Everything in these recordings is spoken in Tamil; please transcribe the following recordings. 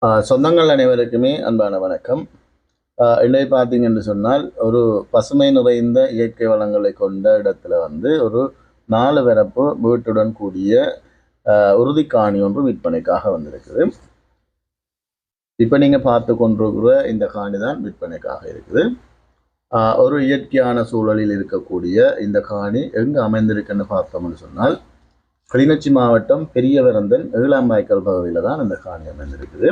சொந்தங்கள் அனைவருக்குமே அன்பான வணக்கம். இன்றைய பார்த்தீங்கன்னு சொன்னால் ஒரு பசுமை நிறைந்த இயற்கை வளங்களை கொண்ட இடத்துல ஒரு 4 வரப்பு வீட்டுடன் கூடிய உறுதிக்காணி ஒன்று விற்பனைக்காக வந்திருக்குது. இப்போ நீங்கள் பார்த்து கொண்டிருக்கிற இந்த காணி தான் விற்பனைக்காக இருக்குது. ஒரு இயற்கையான சூழலில் இருக்கக்கூடிய இந்த காணி எங்கு அமைந்திருக்குன்னு பார்த்தோம்னு சொன்னால் கிளிநொச்சி மாவட்டம் பெரியவரந்தன் 7ஆம் வாய்க்கால் பகுதியில் தான் இந்த காணி அமைந்திருக்குது.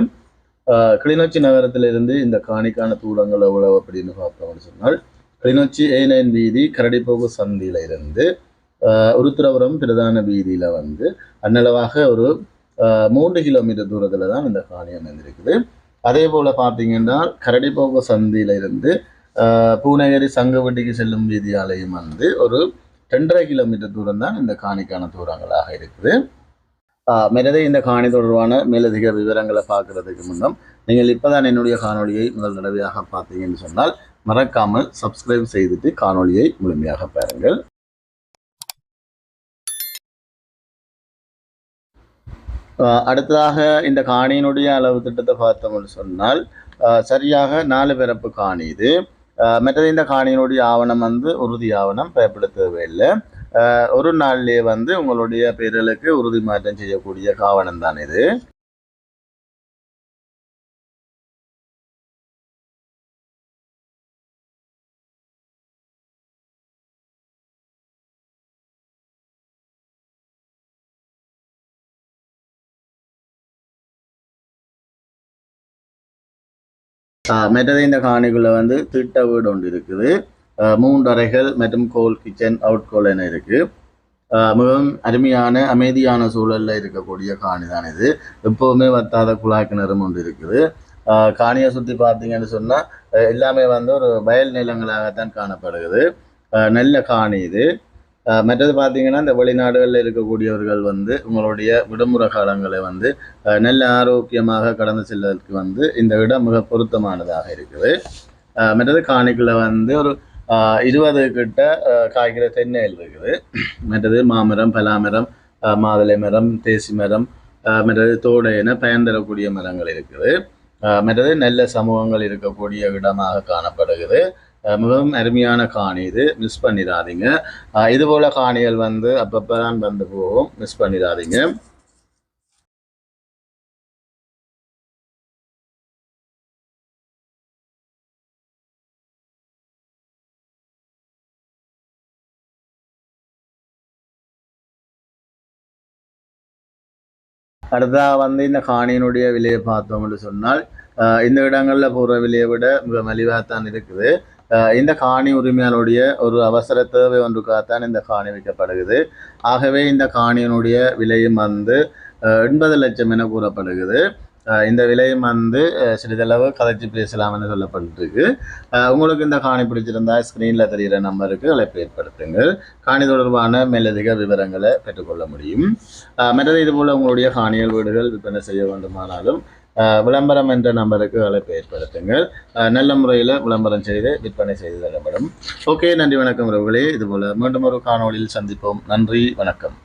கிளிநொச்சி நகரத்திலிருந்து இந்த காணிக்கான தூரங்கள் எவ்வளவு அப்படின்னு பார்த்தோம்னு சொன்னால் கிளிநொச்சி A9 வீதி கரடிப்போகு சந்தியில இருந்து உருத்திரபுரம் பிரதான வீதியில அன்னளவாக ஒரு 3 கிலோமீட்டர் தூரத்துல தான் இந்த காணி அமைந்திருக்குது. அதே போல பார்த்தீங்கன்னா கரடிப்போகு சந்தியில இருந்து பூநகரி சங்கவட்டிக்கு செல்லும் வீதியாலையும் ஒரு 2.5 கிலோமீட்டர் தூரம் தான் இந்த காணிக்கான தூரங்களாக இருக்குது. மெனதே இந்த காணி தொடர்பான மேலதிக விவரங்களை பார்க்கறதுக்கு முன்னம் நீங்கள் இப்போதான் என்னுடைய காணொலியை முதல் தடவையாக பார்த்தீங்கன்னு சொன்னால் மறக்காமல் சப்ஸ்கிரைப் செய்துட்டு காணொலியை முழுமையாக பாருங்கள். அடுத்ததாக இந்த காணியினுடைய அளவு திட்டத்தை பார்த்தோம்னு சொன்னால் சரியாக 4 பிறப்பு காணி இது. மற்றது இந்த காணியினுடைய ஆவணம் உறுதி ஆவணம் பயன்படுத்த தேவையில்லை. ஒரு நாள்லயே உங்களுடைய பேர்களுக்கு உறுதி மாற்றம் செய்யக்கூடிய ஆவணம் தான் இது. மற்றது இந்த காணிக்குள்ள திட்ட வீடு ஒன்று இருக்குது. 3 அறைகள் மற்றும் கோல் கிச்சன் அவுட் கோல் என இருக்கு. மிகவும் அருமையான அமைதியான சூழல்ல இருக்கக்கூடிய காணி தான் இது. எப்பவுமே வத்தாத குழாய் கிணறும் ஒன்று இருக்குது. காணியை சுற்றி பார்த்தீங்கன்னு சொன்னா எல்லாமே ஒரு வயல் நிலங்களாகத்தான் காணப்படுகிறது. நல்ல காணி இது. மற்றது பார்த்தீங்கன்னா இந்த வெளிநாடுகளில் இருக்கக்கூடியவர்கள் உங்களுடைய விடுமுறை காலங்களை நல்ல ஆரோக்கியமாக கடந்து செல்வதற்கு இந்த இடம் மிக பொருத்தமானதாக இருக்குது. மற்றது காணிக்குள்ள ஒரு 20 கிட்ட காய்கிற தென்னையில் இருக்குது. மற்றது மாமரம், பலாமரம், மாதுளை மரம், தேசி மரம், மற்றது தோடை என பயன் தரக்கூடிய மரங்கள் இருக்குது. மற்றது நல்ல சமூகங்கள் இருக்கக்கூடிய இடமாக காணப்படுகிறது. மிகவும் அருமையான காணி இது. மிஸ் பண்ணிடாதீங்க. இது போல காணிகள் அப்பப்போ தான் போகும். மிஸ் பண்ணிடாதீங்க. அடுத்ததாக இந்த காணியினுடைய விலையை பார்த்தோம்னு சொன்னால் இந்த இடங்களில் போகிற விலையை விட மிக மலிவாகத்தான் இருக்குது. இந்த காணி உரிமையாளருடைய ஒரு அவசர தேவை ஒன்றுக்காகத்தான் இந்த காணி விற்கப்படுகிறது. ஆகவே இந்த காணியினுடைய விலையும் 80 லட்சம் என கூறப்படுகிறது. இந்த விலையும் சிறிதளவு கதைச்சி பேசலாம்னு சொல்லப்பட்டிருக்கு. உங்களுக்கு இந்த காணி பிடிச்சிருந்தா ஸ்க்ரீனில் தெரிகிற நம்பருக்கு அழைப்பு ஏற்படுத்துங்கள். காணி தொடர்பான மேலதிக விவரங்களை பெற்றுக்கொள்ள முடியும். மற்றது இதுபோல் உங்களுடைய காணிகள் வீடுகள் விற்பனை செய்ய வேண்டுமானாலும் விளம்பரம் என்ற நம்பருக்கு அழைப்பு ஏற்படுத்துங்கள். நல்ல முறையில் விளம்பரம் செய்து விற்பனை செய்து தரப்படும். ஓகே, நன்றி வணக்கம் உறவுகளே. இதுபோல் மீண்டும் ஒரு காணொளியில் சந்திப்போம். நன்றி, வணக்கம்.